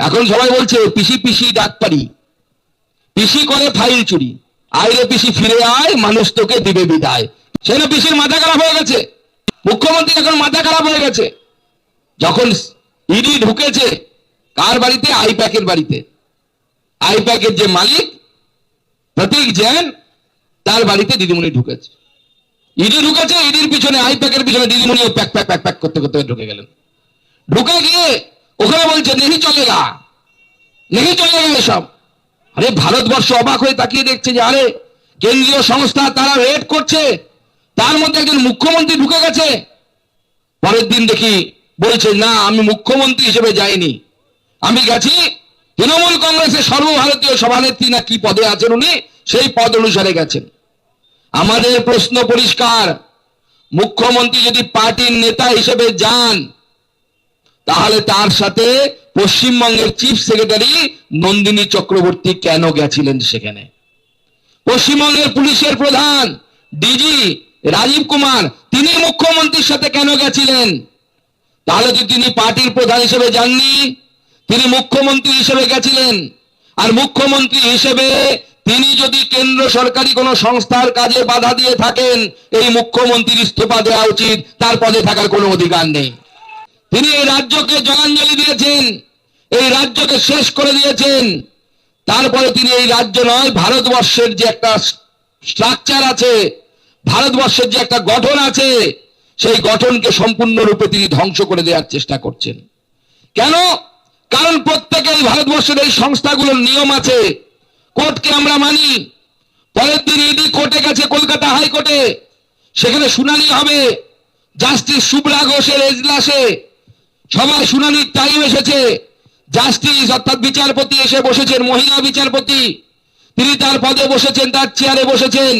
এখন সবাই বলছে পিসি পিসি ডাক পারি, পিসি করে ফাইল চুরি, আইরে পিসি ফিরে আয় মানুষ তোকে দিবে বিদায়। সেটা পিসির মাথা খারাপ হয়ে গেছে, মুখ্যমন্ত্রী এখন মাথা খারাপ হয়ে গেছে। যখন ইডি ঢুকেছে কার বাড়িতে? আইপ্যাকের বাড়িতে। আইপ্যাকের যে মালিক প্রতীক জৈন, তার বাড়িতে দিদিমণি ঢুকেছে। ইডি ঢুকেছে, ইডির পিছনে আইপ্যাকের পিছনে দিদিমণিও প্যাক প্যাক প্যাক প্যাক করতে করতে ঢুকে গেলেন। ঢুকে গিয়ে ওখানে বলছে নেহি চলেগা, নেহি চলেগা এসব। আরে ভারতবর্ষ অবাক হয়ে তাকিয়ে দেখছে যে আরে কেন্দ্রীয় সংস্থা তারা রেড করছে, তার মধ্যে একজন মুখ্যমন্ত্রী ঢুকে গেছে। পরের দিন দেখি বলছে না আমি মুখ্যমন্ত্রী হিসেবে যাইনি, আমি গেছি তৃণমূল কংগ্রেসের সর্বভারতীয় সভানেত্রী না কি পদে আছেন উনি, সেই পদ অনুসারে গেছেন। আমাদের প্রশ্ন পরিষ্কার, মুখ্যমন্ত্রী যদি পার্টির নেতা হিসেবে যান তাহলে তার সাথে পশ্চিমবঙ্গের চিফ সেক্রেটারি নন্দিনী চক্রবর্তী কেন গেছিলেন সেখানে? পশ্চিমবঙ্গের পুলিশের প্রধান ডিজি রাজীব কুমার তিনি মুখ্যমন্ত্রীর সাথে কেন গেছিলেন? তাহলে তো তিনি পার্টির প্রধান হিসেবে যাননি, তিনি মুখ্যমন্ত্রী হিসেবে গেছিলেন। আর মুখ্যমন্ত্রী হিসেবে তিনি যদি কেন্দ্র সরকারি কোন সংস্থার কাজে বাধা দিয়ে থাকেন, এই মুখ্যমন্ত্রীর ইস্তফা দেওয়া উচিত, তার পদে থাকার কোনো অধিকার নেই। তিনি এই রাজ্যকে জলাঞ্জলি দিয়েছেন, এই রাজ্যকে শেষ করে দিয়েছেন। তারপরে তিনি এই রাজ্য নয়, ভারতবর্ষের যে একটা স্ট্রাকচার আছে, ভারতবর্ষের যে একটা গঠন আছে, সেই গঠনকে সম্পূর্ণরূপে তিনি ধ্বংস করে দেওয়ার চেষ্টা করছেন। কেন? কারণ প্রত্যেকেই ভারতবর্ষের এই সংস্থাগুলোর নিয়ম আছে, কোর্টকে আমরা মানি। পরের দিন ইডি কোর্টে গেছে, কলকাতা হাইকোর্টে, সেখানে শুনানি হবে। জাস্টিস শুভ্রা ঘোষের এজলাসে সবাই শুনানির টাইম এসেছে। জাস্টিস অর্থাৎ বিচারপতি এসে বসেছেন, মহিলা বিচারপতি, তিনি তার পদে বসেছেন, তার চেয়ারে বসেছেন।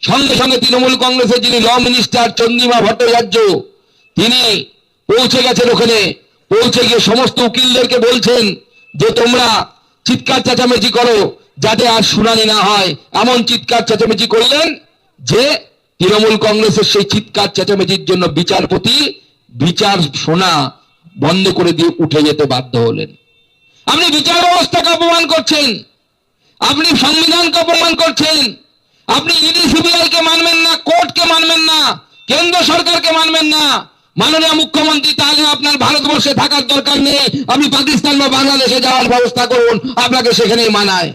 সঙ্গে সঙ্গে তৃণমূল কংগ্রেসের যিনি ল মিনিস্টার চন্দ্রিমা ভট্টাচার্য তিনি পৌঁছে গেছেন ওখানে। পৌঁছে গিয়ে সমস্ত উকিলদেরকে বলছেন যে তোমরা চিৎকার চেঁচামেচি করো যাতে আর শুনানি না হয়। এমন চিৎকার চেঁচামেচি করলেন যে তৃণমূল কংগ্রেসের সেই চিৎকার চেঁচামেচির জন্য বিচারপতি বিচার শোনা বন্ধ করে দিয়ে উঠে যেতে বাধ্য হলেন। আপনি বিচার ব্যবস্থাকে অপমান করছেন, আপনি সংবিধানকে অপমান করছেন, আপনি ইডি সিবিআই কে মানবেন না, কোর্টকে মানবেন না, কেন্দ্র সরকারকে মানবেন না। মাননীয় মুখ্যমন্ত্রী, তাহলে আপনার ভারতবর্ষে থাকার দরকার নেই, আপনি পাকিস্তান বা বাংলাদেশে যাওয়ার ব্যবস্থা করুন, আপনাকে সেখানেই মানায়।